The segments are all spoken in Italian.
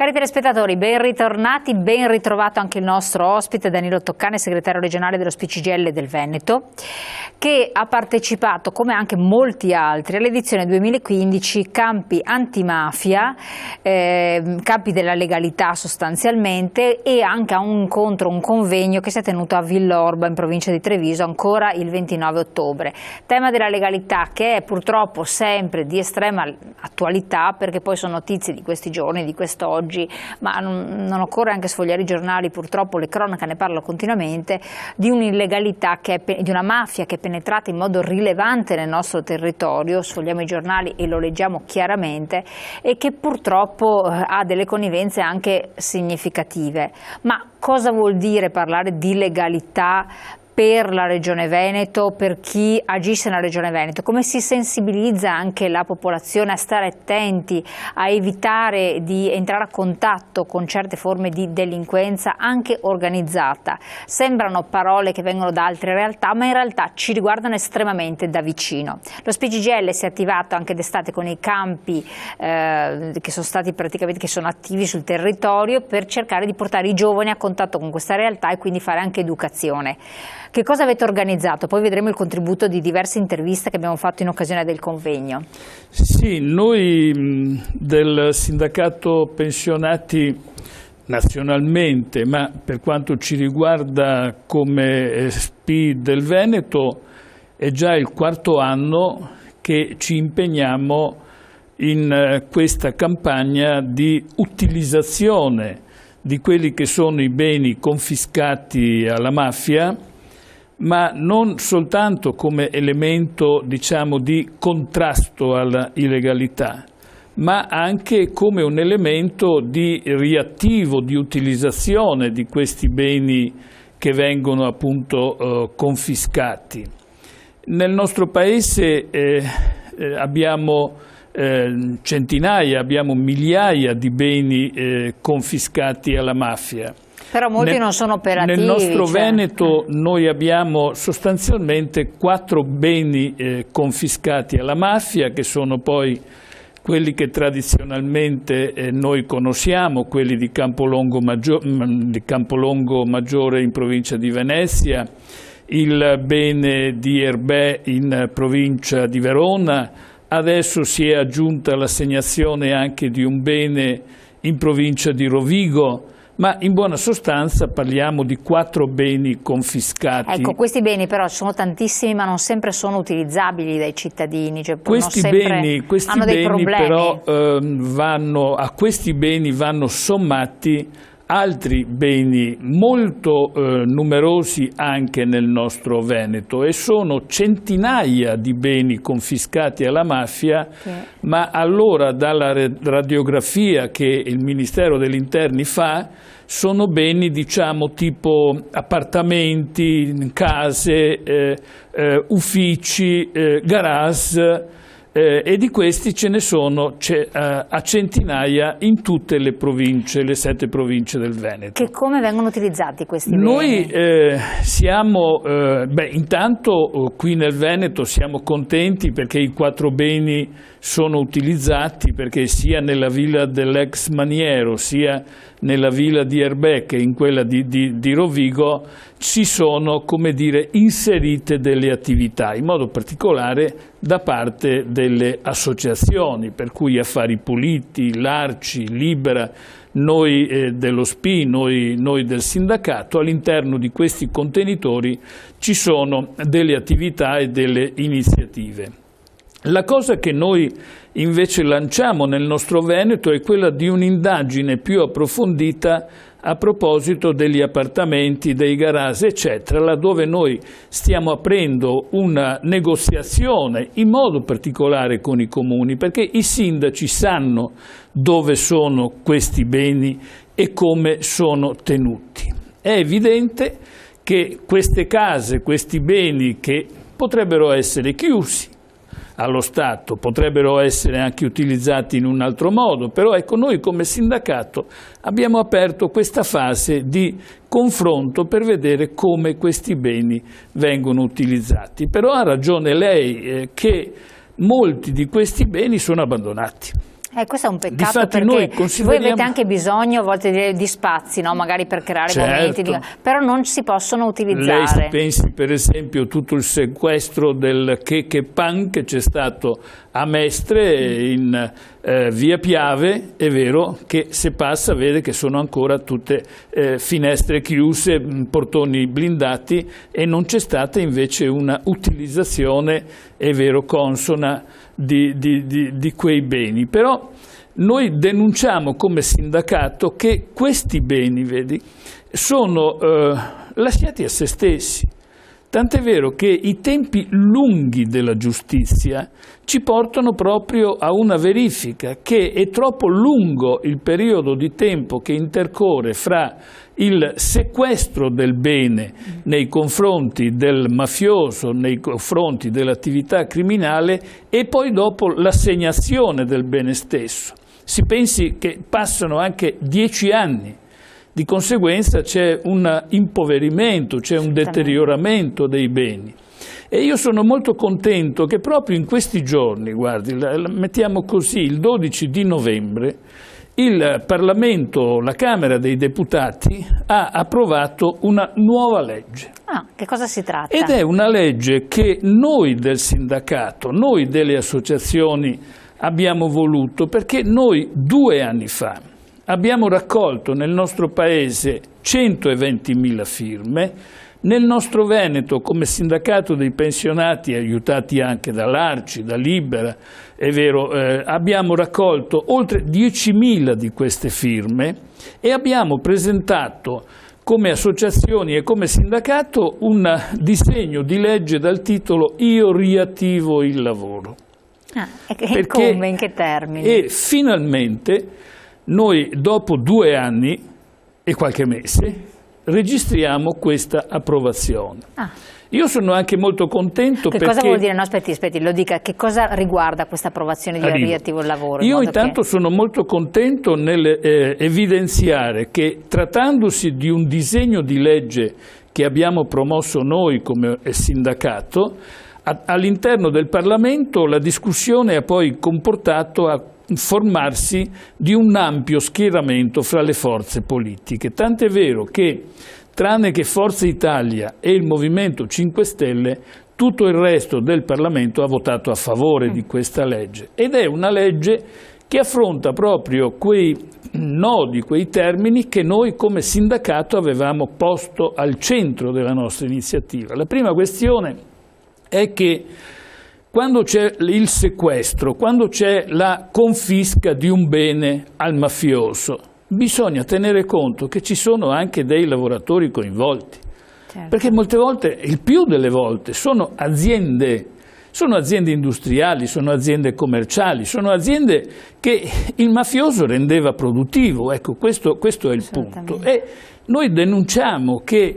Cari telespettatori, ben ritornati, ben ritrovato anche il nostro ospite Danilo Toccane, segretario regionale dello SPCGIL del Veneto, che ha partecipato, come anche molti altri, all'edizione 2015 Campi Antimafia, Campi della Legalità sostanzialmente, e anche a un incontro, un convegno che si è tenuto a Villorba in provincia di Treviso ancora il 29 ottobre. Tema della legalità che è purtroppo sempre di estrema attualità, perché poi sono notizie di questi giorni, di quest'oggi, ma non occorre anche sfogliare i giornali, purtroppo le cronache ne parlano continuamente, di un'illegalità, di una mafia che è penetrata in modo rilevante nel nostro territorio. Sfogliamo i giornali e lo leggiamo chiaramente, e che purtroppo ha delle connivenze anche significative. Ma cosa vuol dire parlare di legalità per la Regione Veneto, per chi agisce nella Regione Veneto? Come si sensibilizza anche la popolazione a stare attenti, a evitare di entrare a contatto con certe forme di delinquenza anche organizzata? Sembrano parole che vengono da altre realtà, ma in realtà ci riguardano estremamente da vicino. Lo SPCGIL si è attivato anche d'estate con i campi che sono attivi sul territorio, per cercare di portare i giovani a contatto con questa realtà e quindi fare anche educazione. Che cosa avete organizzato? Poi vedremo il contributo di diverse interviste che abbiamo fatto in occasione del convegno. Sì, noi del sindacato pensionati nazionalmente, ma per quanto ci riguarda come SP del Veneto, è già il quarto anno che ci impegniamo in questa campagna di utilizzazione di quelli che sono i beni confiscati alla mafia, ma non soltanto come elemento, diciamo, di contrasto alla illegalità, ma anche come un elemento di riattivo, di utilizzazione di questi beni che vengono appunto confiscati. Nel nostro paese abbiamo centinaia, abbiamo migliaia di beni confiscati alla mafia. Però molti non sono operativi. Nel nostro Veneto noi abbiamo sostanzialmente 4 beni confiscati alla mafia, che sono poi quelli che tradizionalmente noi conosciamo, quelli di Campolongo Maggiore in provincia di Venezia, il bene di Erbè in provincia di Verona. Adesso si è aggiunta l'assegnazione anche di un bene in provincia di Rovigo, ma in buona sostanza parliamo di 4 beni confiscati. Ecco, questi beni però sono tantissimi, ma non sempre sono utilizzabili dai cittadini. Cioè, questi beni però a questi beni vanno sommati altri beni molto numerosi anche nel nostro Veneto, e sono centinaia di beni confiscati alla mafia, ma allora dalla radiografia che il Ministero degli Interni fa, sono beni, diciamo, tipo appartamenti, case, uffici, garage, e di questi ce ne sono a centinaia in tutte le province, le 7 province del Veneto. Che come vengono utilizzati questi beni? Noi intanto qui nel Veneto siamo contenti perché i 4 beni sono utilizzati, perché sia nella villa dell'ex Maniero, sia nella villa di Erbè che in quella di Rovigo ci sono, come dire, inserite delle attività, in modo particolare da parte delle associazioni, per cui Affari Puliti, l'Arci, Libera, noi dello SPI, noi del sindacato. All'interno di questi contenitori ci sono delle attività e delle iniziative. La cosa che noi invece lanciamo nel nostro Veneto è quella di un'indagine più approfondita a proposito degli appartamenti, dei garage, eccetera, laddove noi stiamo aprendo una negoziazione in modo particolare con i comuni, perché i sindaci sanno dove sono questi beni e come sono tenuti. È evidente che queste case, questi beni che potrebbero essere chiusi allo Stato, potrebbero essere anche utilizzati in un altro modo, però ecco, noi come sindacato abbiamo aperto questa fase di confronto per vedere come questi beni vengono utilizzati. Però ha ragione lei che molti di questi beni sono abbandonati. Questo è un peccato, Difatti perché voi avete anche bisogno a volte di spazi, no? Magari per creare momenti, però non si possono utilizzare. Lei si pensi per esempio tutto il sequestro del Chechepan che c'è stato a Mestre in via Piave, è vero che se passa vede che sono ancora tutte finestre chiuse, portoni blindati, e non c'è stata invece una utilizzazione, è vero, consona di quei beni. Però noi denunciamo come sindacato che questi beni, vedi, sono lasciati a se stessi. Tant'è vero che i tempi lunghi della giustizia ci portano proprio a una verifica, che è troppo lungo il periodo di tempo che intercorre fra il sequestro del bene nei confronti del mafioso, nei confronti dell'attività criminale, e poi dopo l'assegnazione del bene stesso. Si pensi che passano anche 10 anni. Di conseguenza c'è un impoverimento, c'è un deterioramento dei beni. E io sono molto contento che proprio in questi giorni, guardi, mettiamo così, il 12 di novembre, il Parlamento, la Camera dei Deputati, ha approvato una nuova legge. Che cosa si tratta? Ed è una legge che noi del sindacato, noi delle associazioni abbiamo voluto, perché noi 2 anni fa abbiamo raccolto nel nostro paese 120.000 firme. Nel nostro Veneto, come sindacato dei pensionati, aiutati anche dall'Arci, da Libera, è vero, abbiamo raccolto oltre 10.000 di queste firme e abbiamo presentato come associazioni e come sindacato un disegno di legge dal titolo "Io riattivo il lavoro". E come? In che termini? E finalmente noi, dopo 2 anni e qualche mese, registriamo questa approvazione. Io sono anche molto contento perché... Cosa vuol dire? No, aspetti, lo dica. Che cosa riguarda questa approvazione di riattivo il lavoro? Io intanto sono molto contento nel evidenziare che, trattandosi di un disegno di legge che abbiamo promosso noi come sindacato, all'interno del Parlamento la discussione ha poi comportato a formarsi di un ampio schieramento fra le forze politiche. Tant'è vero che, tranne che Forza Italia e il Movimento 5 Stelle, tutto il resto del Parlamento ha votato a favore di questa legge. Ed è una legge che affronta proprio quei nodi, quei termini che noi come sindacato avevamo posto al centro della nostra iniziativa. La prima questione è che quando c'è il sequestro, quando c'è la confisca di un bene al mafioso, bisogna tenere conto che ci sono anche dei lavoratori coinvolti. Certo. Perché molte volte, il più delle volte, sono aziende industriali, sono aziende commerciali, sono aziende che il mafioso rendeva produttivo. Ecco, questo è il punto. E noi denunciamo che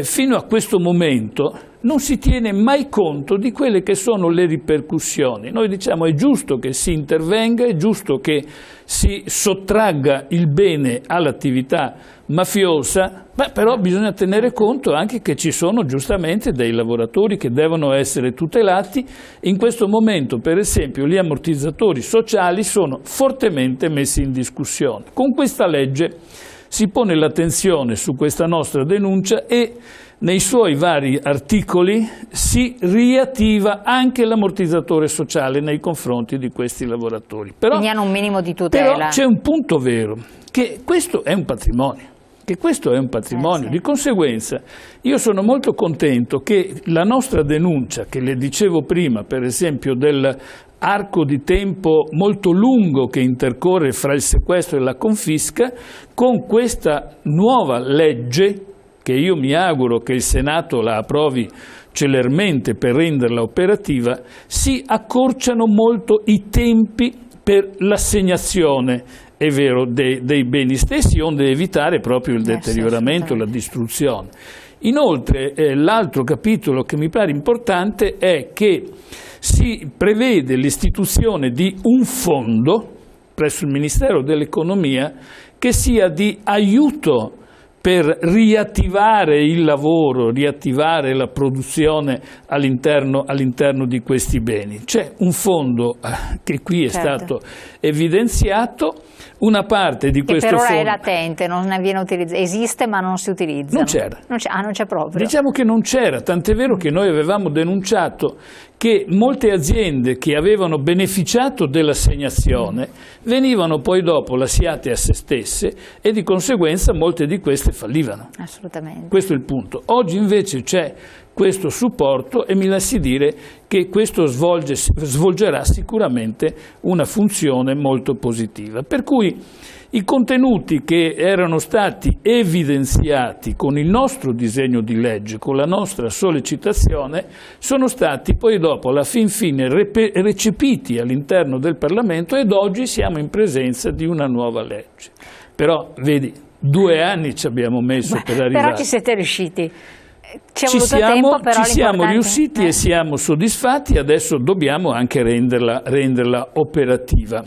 fino a questo momento non si tiene mai conto di quelle che sono le ripercussioni. Noi diciamo è giusto che si intervenga, è giusto che si sottragga il bene all'attività mafiosa, però bisogna tenere conto anche che ci sono giustamente dei lavoratori che devono essere tutelati. In questo momento, per esempio, gli ammortizzatori sociali sono fortemente messi in discussione. Con questa legge si pone l'attenzione su questa nostra denuncia e nei suoi vari articoli si riattiva anche l'ammortizzatore sociale nei confronti di questi lavoratori. Quindi hanno un minimo di tutela. Però c'è un punto vero, che questo è un patrimonio. Sì. Di conseguenza io sono molto contento che la nostra denuncia, che le dicevo prima, per esempio dell'arco di tempo molto lungo che intercorre fra il sequestro e la confisca, con questa nuova legge, che io mi auguro che il Senato la approvi celermente per renderla operativa, si accorciano molto i tempi per l'assegnazione, è vero, dei beni stessi, onde evitare proprio il deterioramento, la distruzione. Inoltre, l'altro capitolo che mi pare importante è che si prevede l'istituzione di un fondo presso il Ministero dell'Economia che sia di aiuto per riattivare il lavoro, riattivare la produzione all'interno di questi beni. C'è un fondo che qui è stato evidenziato, una parte di questo fondo... Che per ora è latente, non viene utilizzato, esiste ma non si utilizza. Non c'era. Non c'è proprio. Diciamo che non c'era, tant'è vero che noi avevamo denunciato che molte aziende che avevano beneficiato dell'assegnazione venivano poi dopo lasciate a se stesse e di conseguenza molte di queste fallivano. Assolutamente. Questo è il punto. Oggi invece c'è questo supporto e mi lasci dire che questo svolgerà sicuramente una funzione molto positiva. Per cui i contenuti che erano stati evidenziati con il nostro disegno di legge, con la nostra sollecitazione, sono stati poi dopo alla fin fine recepiti all'interno del Parlamento ed oggi siamo in presenza di una nuova legge. Però, vedi, 2 anni ci abbiamo messo per arrivare. Però ci siete riusciti. Ci siamo riusciti e siamo soddisfatti, adesso dobbiamo anche renderla operativa.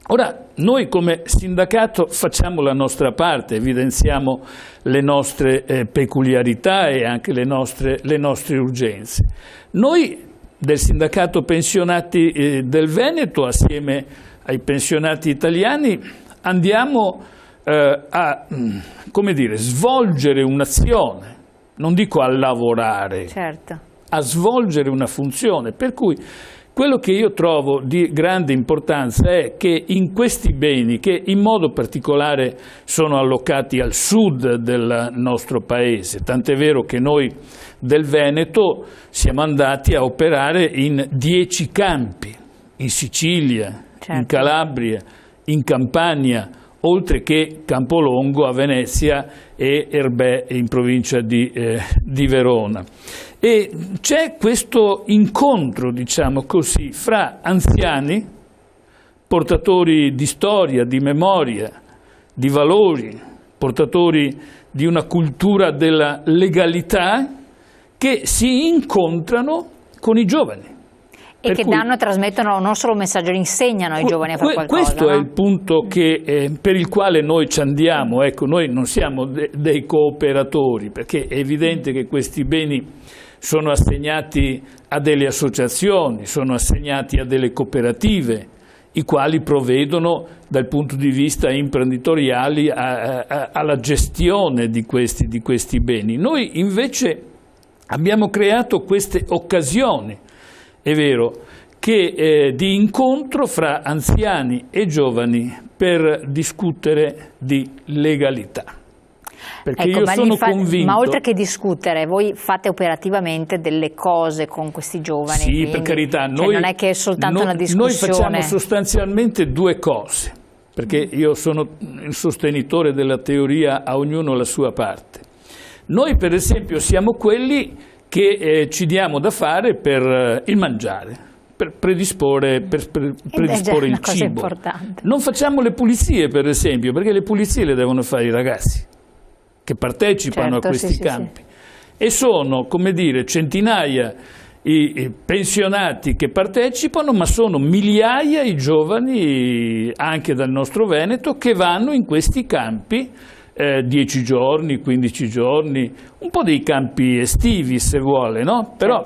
Ora, noi come sindacato facciamo la nostra parte, evidenziamo le nostre peculiarità e anche le nostre urgenze. Noi del sindacato pensionati del Veneto, assieme ai pensionati italiani, andiamo a, come dire, svolgere un'azione. Non dico a lavorare, a svolgere una funzione, per cui quello che io trovo di grande importanza è che in questi beni, che in modo particolare sono allocati al sud del nostro paese, tant'è vero che noi del Veneto siamo andati a operare in 10 campi, in Sicilia, in Calabria, in Campania, oltre che Campolongo a Venezia e Erbè in provincia di Verona. E c'è questo incontro, diciamo così, fra anziani, portatori di storia, di memoria, di valori, portatori di una cultura della legalità, che si incontrano con i giovani. E che danno e trasmettono non solo un messaggio, insegnano ai giovani a fare qualcosa. Questo è il punto per il quale noi ci andiamo. Ecco, noi non siamo dei cooperatori, perché è evidente che questi beni sono assegnati a delle associazioni, sono assegnati a delle cooperative, i quali provvedono dal punto di vista imprenditoriale alla gestione di questi beni. Noi invece abbiamo creato queste occasioni, è vero, di incontro fra anziani e giovani per discutere di legalità. Perché io sono convinto... Ma oltre che discutere, voi fate operativamente delle cose con questi giovani? Sì, quindi, per carità. Noi, non è che è soltanto una discussione. Noi facciamo sostanzialmente 2 cose, perché io sono il sostenitore della teoria a ognuno la sua parte. Noi per esempio siamo quelli che ci diamo da fare per il mangiare, per predisporre il cibo. Non facciamo le pulizie per esempio, perché le pulizie le devono fare i ragazzi che partecipano a questi campi. E sono, come dire, centinaia i pensionati che partecipano, ma sono migliaia i giovani anche dal nostro Veneto che vanno in questi campi 10 giorni, 15 giorni, un po' dei campi estivi se vuole, no? Però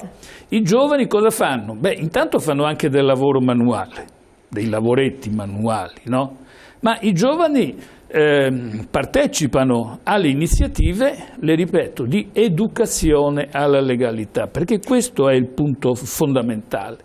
i giovani cosa fanno? Beh, intanto fanno anche del lavoro manuale, dei lavoretti manuali, no? Ma i giovani partecipano alle iniziative, le ripeto, di educazione alla legalità, perché questo è il punto fondamentale.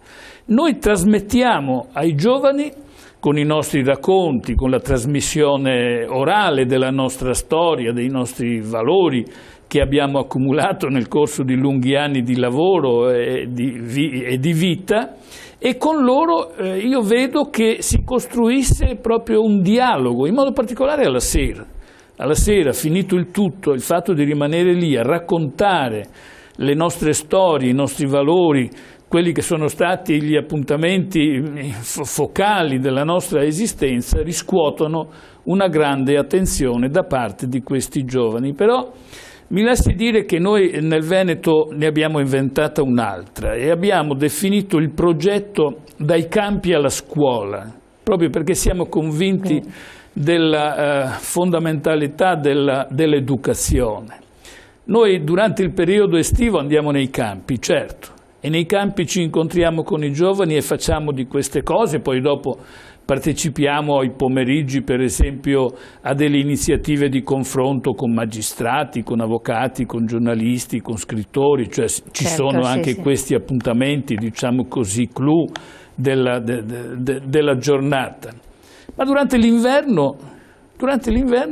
Noi trasmettiamo ai giovani, con i nostri racconti, con la trasmissione orale della nostra storia, dei nostri valori che abbiamo accumulato nel corso di lunghi anni di lavoro e di vita, e con loro io vedo che si costruisse proprio un dialogo, in modo particolare alla sera. Alla sera, finito il tutto, il fatto di rimanere lì a raccontare le nostre storie, i nostri valori, quelli che sono stati gli appuntamenti focali della nostra esistenza, riscuotono una grande attenzione da parte di questi giovani. Però mi lasci dire che noi nel Veneto ne abbiamo inventata un'altra e abbiamo definito il progetto Dai campi alla scuola, proprio perché siamo convinti della fondamentalità dell'educazione. Noi durante il periodo estivo andiamo nei campi, certo, e nei campi ci incontriamo con i giovani e facciamo di queste cose, poi dopo partecipiamo ai pomeriggi, per esempio, a delle iniziative di confronto con magistrati, con avvocati, con giornalisti, con scrittori, cioè ci sono anche questi appuntamenti, diciamo così, clou della giornata. Ma durante l'inverno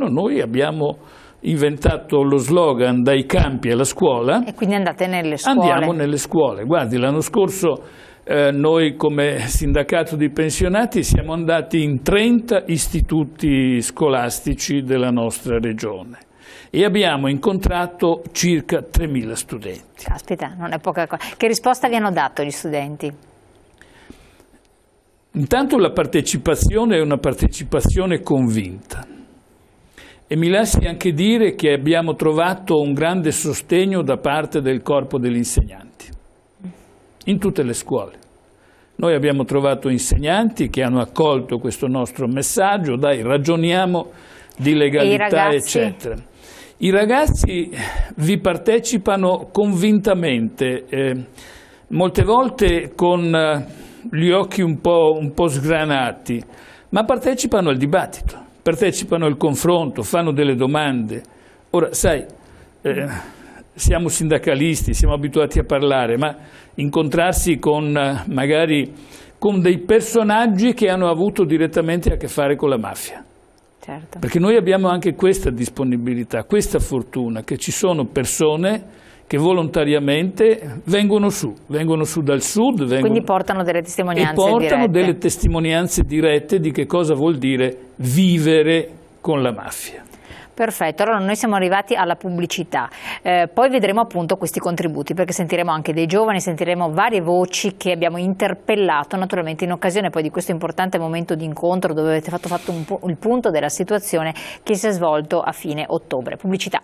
noi abbiamo inventato lo slogan "dai campi alla scuola". E quindi andate nelle scuole? Andiamo nelle scuole. Guardi, l'anno scorso noi come sindacato di pensionati siamo andati in 30 istituti scolastici della nostra regione e abbiamo incontrato circa 3.000 studenti. Caspita, non è poca cosa. Che risposta vi hanno dato gli studenti? Intanto la partecipazione è una partecipazione convinta. E mi lasci anche dire che abbiamo trovato un grande sostegno da parte del corpo degli insegnanti, in tutte le scuole. Noi abbiamo trovato insegnanti che hanno accolto questo nostro messaggio, dai, ragioniamo di legalità, eccetera. I ragazzi vi partecipano convintamente, molte volte con gli occhi un po' sgranati, ma partecipano al dibattito. Partecipano al confronto, fanno delle domande. Ora, sai, siamo sindacalisti, siamo abituati a parlare, ma incontrarsi magari con dei personaggi che hanno avuto direttamente a che fare con la mafia. Certo. Perché noi abbiamo anche questa disponibilità, questa fortuna, che ci sono persone che volontariamente vengono su dal sud. Quindi portano delle testimonianze dirette. E portano delle testimonianze dirette di che cosa vuol dire vivere con la mafia. Perfetto, allora noi siamo arrivati alla pubblicità, poi vedremo appunto questi contributi, perché sentiremo anche dei giovani, sentiremo varie voci che abbiamo interpellato naturalmente in occasione poi di questo importante momento di incontro dove avete fatto il punto della situazione che si è svolto a fine ottobre. Pubblicità.